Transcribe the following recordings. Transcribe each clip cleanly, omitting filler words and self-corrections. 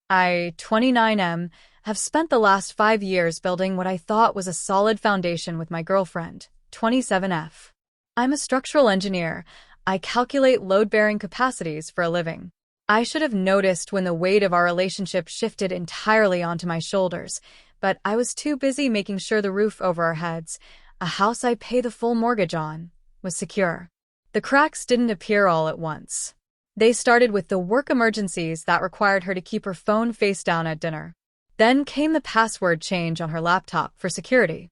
I, 29M, have spent the last 5 years building what I thought was a solid foundation with my girlfriend, 27F. I'm a structural engineer. I calculate load-bearing capacities for a living. I should have noticed when the weight of our relationship shifted entirely onto my shoulders, but I was too busy making sure the roof over our heads, a house I pay the full mortgage on, was secure. The cracks didn't appear all at once. They started with the work emergencies that required her to keep her phone face down at dinner. Then came the password change on her laptop for security.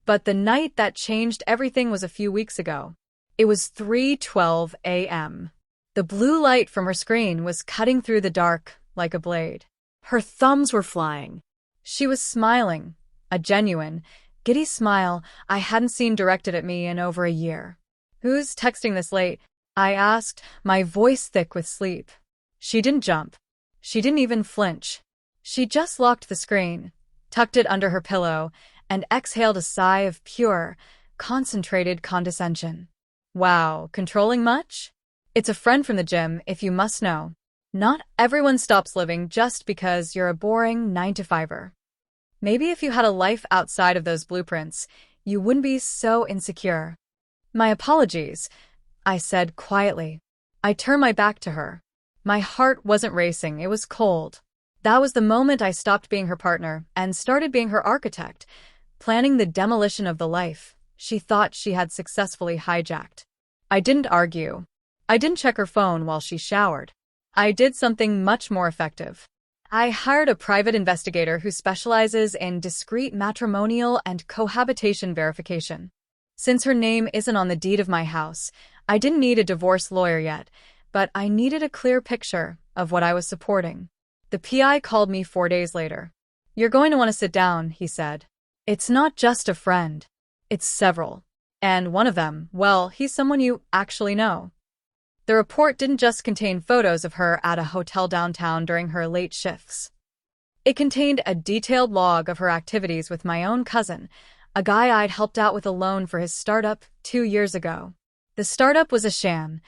But the night that changed everything was a few weeks ago. It was 3:12 a.m. The blue light from her screen was cutting through the dark like a blade. Her thumbs were flying. She was smiling, a genuine, giddy smile I hadn't seen directed at me in over a year. "Who's texting this late?" I asked, my voice thick with sleep. She didn't jump. She didn't even flinch. She just locked the screen, tucked it under her pillow, and exhaled a sigh of pure, concentrated condescension. "Wow, controlling much? It's a friend from the gym, if you must know. Not everyone stops living just because you're a boring 9-to-5er. Maybe if you had a life outside of those blueprints, you wouldn't be so insecure." "My apologies," I said quietly. I turned my back to her. My heart wasn't racing, it was cold. That was the moment I stopped being her partner and started being her architect, planning the demolition of the life she thought she had successfully hijacked. I didn't argue. I didn't check her phone while she showered. I did something much more effective. I hired a private investigator who specializes in discreet matrimonial and cohabitation verification. Since her name isn't on the deed of my house, I didn't need a divorce lawyer yet, but I needed a clear picture of what I was supporting. The PI called me 4 days later. "You're going to want to sit down," he said. "It's not just a friend. It's several. And one of them, well, he's someone you actually know." The report didn't just contain photos of her at a hotel downtown during her late shifts. It contained a detailed log of her activities with my own cousin, a guy I'd helped out with a loan for his startup 2 years ago. The startup was a sham.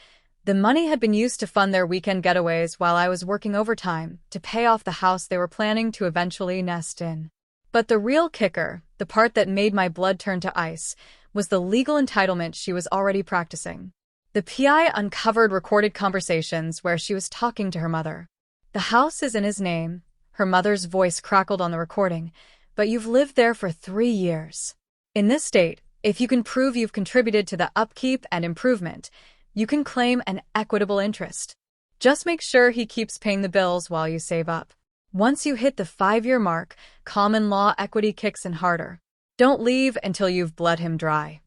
The money had been used to fund their weekend getaways while I was working overtime to pay off the house they were planning to eventually nest in. But the real kicker, the part that made my blood turn to ice, was the legal entitlement she was already practicing. The PI uncovered recorded conversations where she was talking to her mother. "The house is in his name," her mother's voice crackled on the recording, "but you've lived there for 3 years. In this state, if you can prove you've contributed to the upkeep and improvement, you can claim an equitable interest. Just make sure he keeps paying the bills while you save up. Once you hit the 5-year mark, common law equity kicks in harder. Don't leave until you've bled him dry."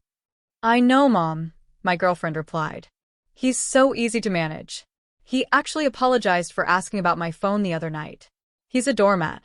"I know, Mom," my girlfriend replied. "He's so easy to manage. He actually apologized for asking about my phone the other night. He's a doormat."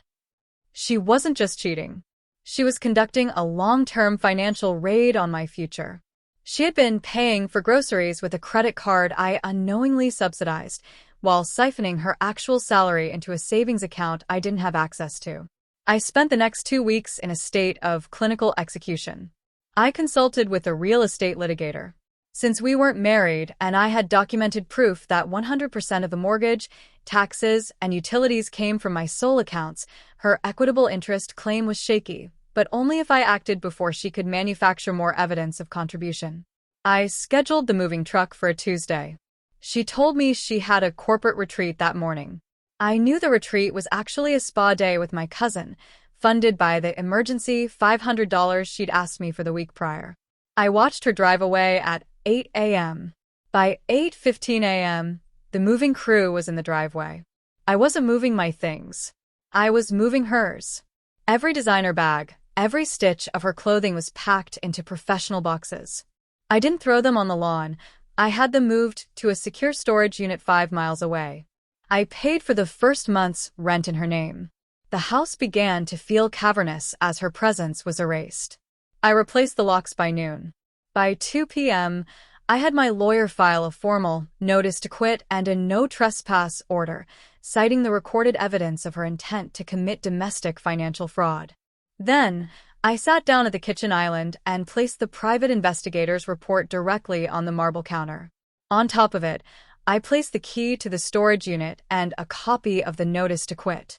She wasn't just cheating. She was conducting a long-term financial raid on my future. She had been paying for groceries with a credit card I unknowingly subsidized, while siphoning her actual salary into a savings account I didn't have access to. I spent the next 2 weeks in a state of clinical execution. I consulted with a real estate litigator. Since we weren't married and I had documented proof that 100% of the mortgage, taxes, and utilities came from my sole accounts, her equitable interest claim was shaky, but only if I acted before she could manufacture more evidence of contribution. I scheduled the moving truck for a Tuesday. She told me she had a corporate retreat that morning. I knew the retreat was actually a spa day with my cousin, funded by the emergency $500 she'd asked me for the week prior. I watched her drive away at 8 a.m. By 8:15 a.m., the moving crew was in the driveway. I wasn't moving my things. I was moving hers. Every designer bag, every stitch of her clothing was packed into professional boxes. I didn't throw them on the lawn. I had them moved to a secure storage unit 5 miles away. I paid for the first month's rent in her name. The house began to feel cavernous as her presence was erased. I replaced the locks by noon. By 2 p.m., I had my lawyer file a formal notice to quit and a no trespass order, citing the recorded evidence of her intent to commit domestic financial fraud. Then, I sat down at the kitchen island and placed the private investigator's report directly on the marble counter. On top of it, I placed the key to the storage unit and a copy of the notice to quit.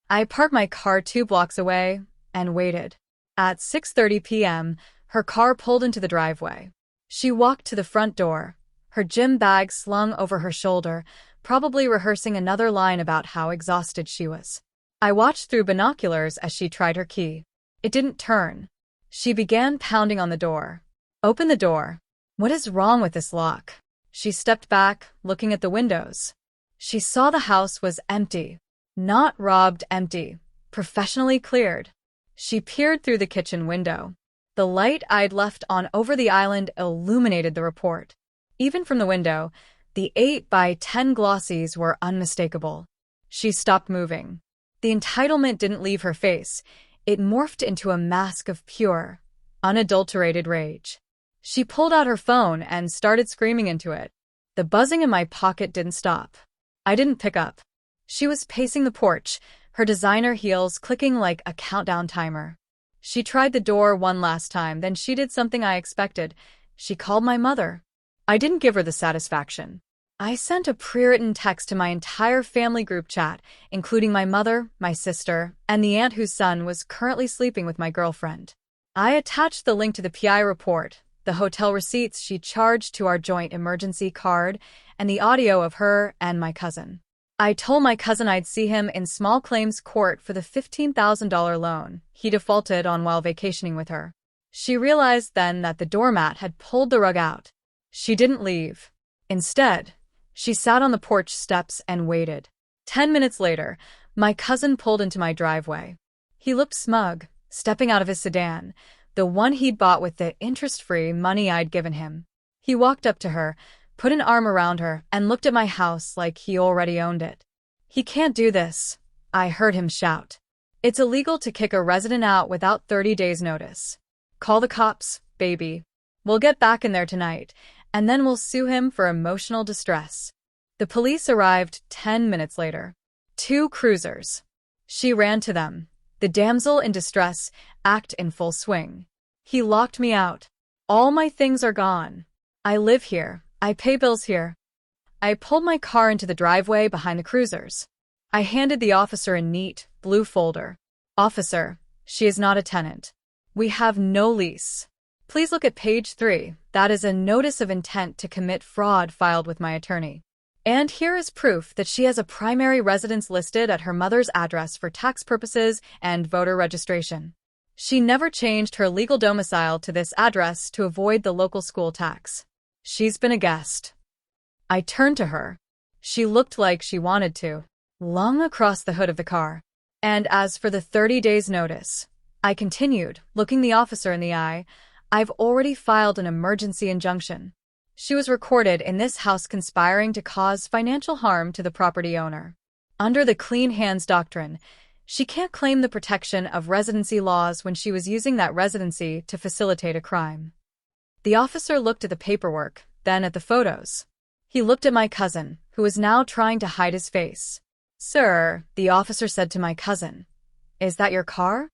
I parked my car 2 blocks away and waited. At 6:30 p.m., her car pulled into the driveway. She walked to the front door, her gym bag slung over her shoulder, probably rehearsing another line about how exhausted she was. I watched through binoculars as she tried her key. It didn't turn. She began pounding on the door. Open the door. What is wrong with this lock? She stepped back, looking at the windows. She saw the house was empty. Not robbed, empty. Professionally cleared. She peered through the kitchen window. The light I'd left on over the island illuminated the report. Even from the window, the 8x10 glossies were unmistakable. She stopped moving. The entitlement didn't leave her face. It morphed into a mask of pure, unadulterated rage. She pulled out her phone and started screaming into it. The buzzing in my pocket didn't stop. I didn't pick up. She was pacing the porch, her designer heels clicking like a countdown timer. She tried the door one last time, then she did something I expected. She called my mother. I didn't give her the satisfaction. I sent a pre-written text to my entire family group chat, including my mother, my sister, and the aunt whose son was currently sleeping with my girlfriend. I attached the link to the PI report, the hotel receipts she charged to our joint emergency card, and the audio of her and my cousin. I told my cousin I'd see him in small claims court for the $15,000 loan he defaulted on while vacationing with her. She realized then that the doormat had pulled the rug out. She didn't leave. Instead, she sat on the porch steps and waited. 10 minutes later, my cousin pulled into my driveway. He looked smug, stepping out of his sedan, the one he'd bought with the interest-free money I'd given him. He walked up to her, put an arm around her, and looked at my house like he already owned it. "He can't do this," I heard him shout. "It's illegal to kick a resident out without 30 days' notice. Call the cops, baby. We'll get back in there tonight, and then we'll sue him for emotional distress." The police arrived 10 minutes later. 2 cruisers. She ran to them. The damsel in distress act in full swing. "He locked me out. All my things are gone. I live here. I pay bills here." I pulled my car into the driveway behind the cruisers. I handed the officer a neat, blue folder. "Officer, she is not a tenant. We have no lease. Please look at page 3. That is a notice of intent to commit fraud filed with my attorney. And here is proof that she has a primary residence listed at her mother's address for tax purposes and voter registration. She never changed her legal domicile to this address to avoid the local school tax. She's been a guest." I turned to her. She looked like she wanted to. Lung across the hood of the car. "And as for the 30 days notice," I continued, looking the officer in the eye, "I've already filed an emergency injunction. She was recorded in this house conspiring to cause financial harm to the property owner. Under the clean hands doctrine, she can't claim the protection of residency laws when she was using that residency to facilitate a crime." The officer looked at the paperwork, then at the photos. He looked at my cousin, who was now trying to hide his face. "Sir," the officer said to my cousin, "is that your car?"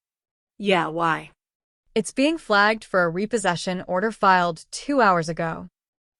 "Yeah, why?" "It's being flagged for a repossession order filed 2 hours ago."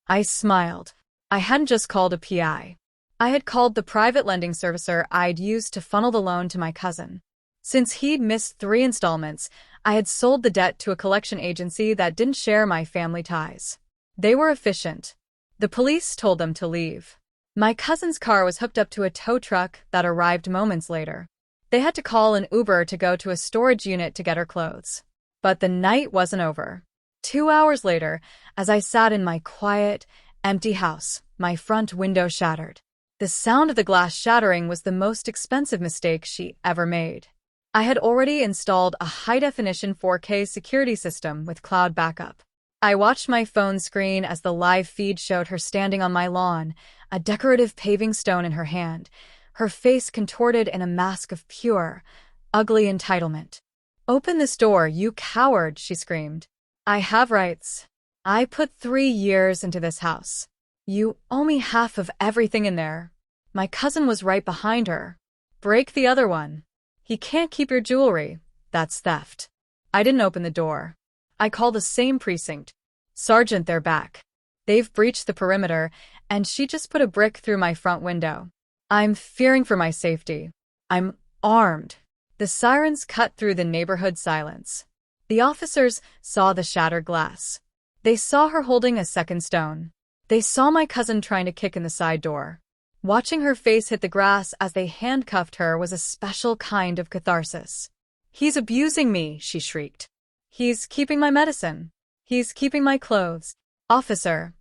I smiled. I hadn't just called a PI. I had called the private lending servicer I'd used to funnel the loan to my cousin. Since he'd missed 3 installments, I had sold the debt to a collection agency that didn't share my family ties. They were efficient. The police told them to leave. My cousin's car was hooked up to a tow truck that arrived moments later. They had to call an Uber to go to a storage unit to get her clothes. But the night wasn't over. 2 hours later, as I sat in my quiet, empty house, my front window shattered. The sound of the glass shattering was the most expensive mistake she ever made. I had already installed a high-definition 4K security system with cloud backup. I watched my phone screen as the live feed showed her standing on my lawn, a decorative paving stone in her hand, her face contorted in a mask of pure, ugly entitlement. "Open this door, you coward," she screamed. "I have rights. I put 3 years into this house. You owe me half of everything in there." My cousin was right behind her. "Break the other one. He can't keep your jewelry. That's theft." I didn't open the door. I called the same precinct. "Sergeant, they're back. They've breached the perimeter, and she just put a brick through my front window. I'm fearing for my safety. I'm armed," The sirens cut through the neighborhood silence. The officers saw the shattered glass. They saw her holding a second stone. They saw my cousin trying to kick in the side door. Watching her face hit the grass as they handcuffed her was a special kind of catharsis. "He's abusing me," she shrieked. "He's keeping my medicine. He's keeping my clothes." "Officer,"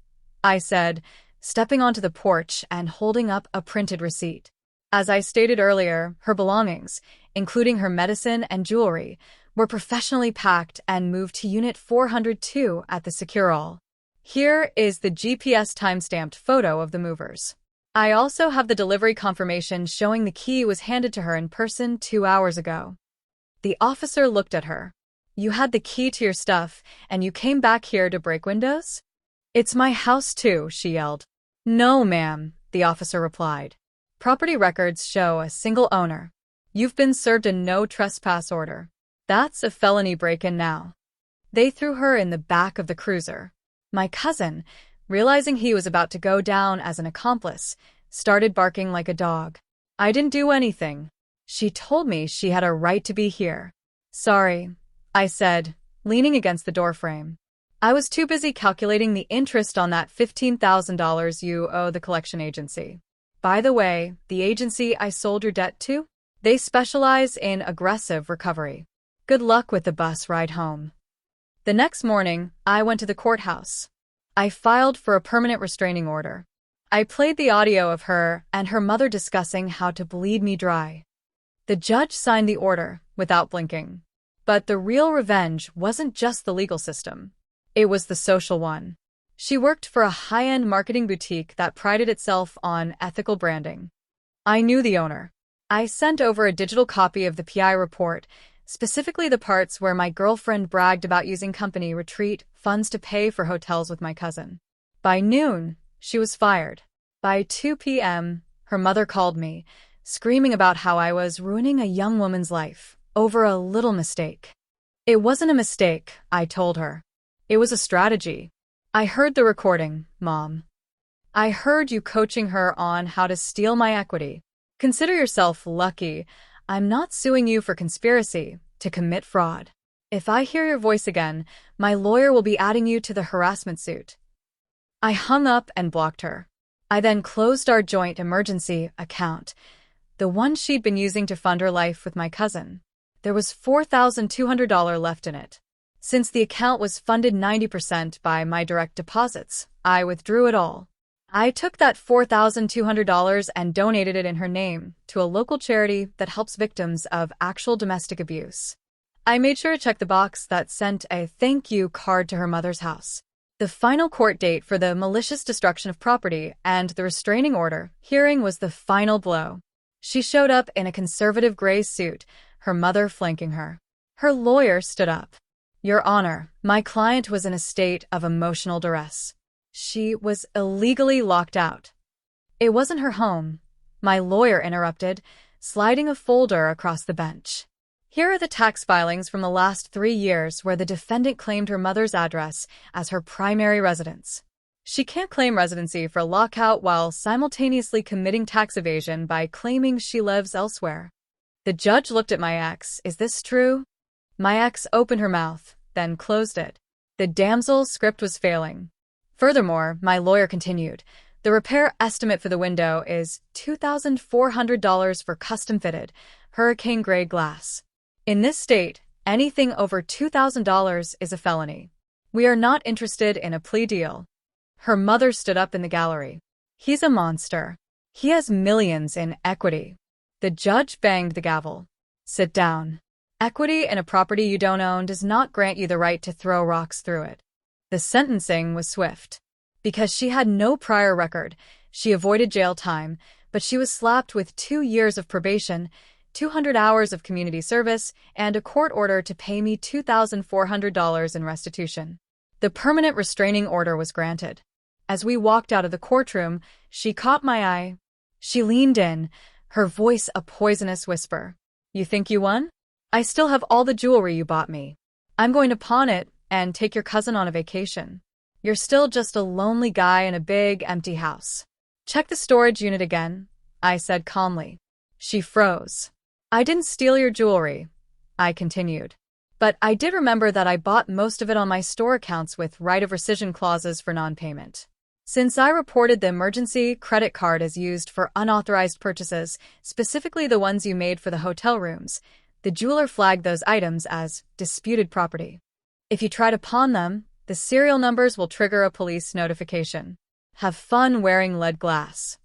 I said, stepping onto the porch and holding up a printed receipt. As I stated earlier, her belongings, including her medicine and jewelry, were professionally packed and moved to Unit 402 at the Secure All. Here is the GPS timestamped photo of the movers. I also have the delivery confirmation showing the key was handed to her in person 2 hours ago. The officer looked at her. "You had the key to your stuff, and you came back here to break windows?" "It's my house too," she yelled. "No, ma'am," the officer replied. "Property records show a single owner. You've been served a no trespass order. That's a felony break-in now." They threw her in the back of the cruiser. My cousin, realizing he was about to go down as an accomplice, started barking like a dog. "I didn't do anything. She told me she had a right to be here." "Sorry," I said, leaning against the doorframe. "I was too busy calculating the interest on that $15,000 you owe the collection agency. By the way, the agency I sold your debt to? They specialize in aggressive recovery. Good luck with the bus ride home." The next morning, I went to the courthouse. I filed for a permanent restraining order. I played the audio of her and her mother discussing how to bleed me dry. The judge signed the order without blinking. But the real revenge wasn't just the legal system. It was the social one. She worked for a high-end marketing boutique that prided itself on ethical branding. I knew the owner. I sent over a digital copy of the PI report, specifically the parts where my girlfriend bragged about using company retreat funds to pay for hotels with my cousin. By noon, she was fired. By 2 p.m., her mother called me, screaming about how I was ruining a young woman's life over a little mistake. "It wasn't a mistake," I told her. "It was a strategy. I heard the recording, Mom. I heard you coaching her on how to steal my equity. Consider yourself lucky. I'm not suing you for conspiracy to commit fraud. If I hear your voice again, my lawyer will be adding you to the harassment suit." I hung up and blocked her. I then closed our joint emergency account, the one she'd been using to fund her life with my cousin. There was $4,200 left in it. Since the account was funded 90% by my direct deposits, I withdrew it all. I took that $4,200 and donated it in her name to a local charity that helps victims of actual domestic abuse. I made sure to check the box that sent a thank you card to her mother's house. The final court date for the malicious destruction of property and the restraining order hearing was the final blow. She showed up in a conservative gray suit, her mother flanking her. Her lawyer stood up. "Your Honor, my client was in a state of emotional duress. She was illegally locked out." "It wasn't her home," my lawyer interrupted, sliding a folder across the bench. "Here are the tax filings from the last 3 years where the defendant claimed her mother's address as her primary residence. She can't claim residency for lockout while simultaneously committing tax evasion by claiming she lives elsewhere." The judge looked at my ex. "Is this true?" My ex opened her mouth, then closed it. The damsel's script was failing. Furthermore, my lawyer continued, "The repair estimate for the window is $2,400 for custom-fitted, hurricane-grade glass. In this state, anything over $2,000 is a felony. We are not interested in a plea deal." Her mother stood up in the gallery. "He's a monster. He has millions in equity." The judge banged the gavel. "Sit down. Equity in a property you don't own does not grant you the right to throw rocks through it." The sentencing was swift. Because she had no prior record, she avoided jail time, but she was slapped with 2 years of probation, 200 hours of community service, and a court order to pay me $2,400 in restitution. The permanent restraining order was granted. As we walked out of the courtroom, she caught my eye. She leaned in, her voice a poisonous whisper. "You think you won? I still have all the jewelry you bought me. I'm going to pawn it and take your cousin on a vacation. You're still just a lonely guy in a big, empty house." "Check the storage unit again," I said calmly. She froze. I didn't steal your jewelry, I continued. But I did remember that I bought most of it on my store accounts with right of rescission clauses for non-payment. Since I reported the emergency credit card as used for unauthorized purchases, specifically the ones you made for the hotel rooms, the jeweler flagged those items as disputed property. If you try to pawn them, the serial numbers will trigger a police notification. Have fun wearing lead glass.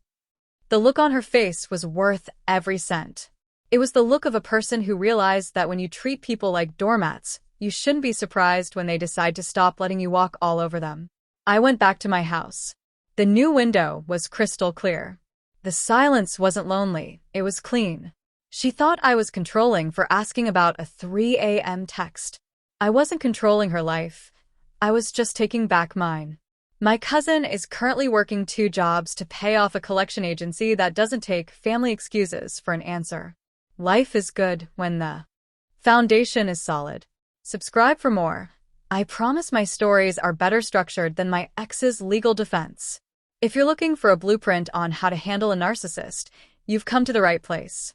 The look on her face was worth every cent. It was the look of a person who realized that when you treat people like doormats, you shouldn't be surprised when they decide to stop letting you walk all over them. I went back to my house. The new window was crystal clear. The silence wasn't lonely, it was clean. She thought I was controlling for asking about a 3 a.m. text. I wasn't controlling her life. I was just taking back mine. My cousin is currently working 2 jobs to pay off a collection agency that doesn't take family excuses for an answer. Life is good when the foundation is solid. Subscribe for more. I promise my stories are better structured than my ex's legal defense. If you're looking for a blueprint on how to handle a narcissist, you've come to the right place.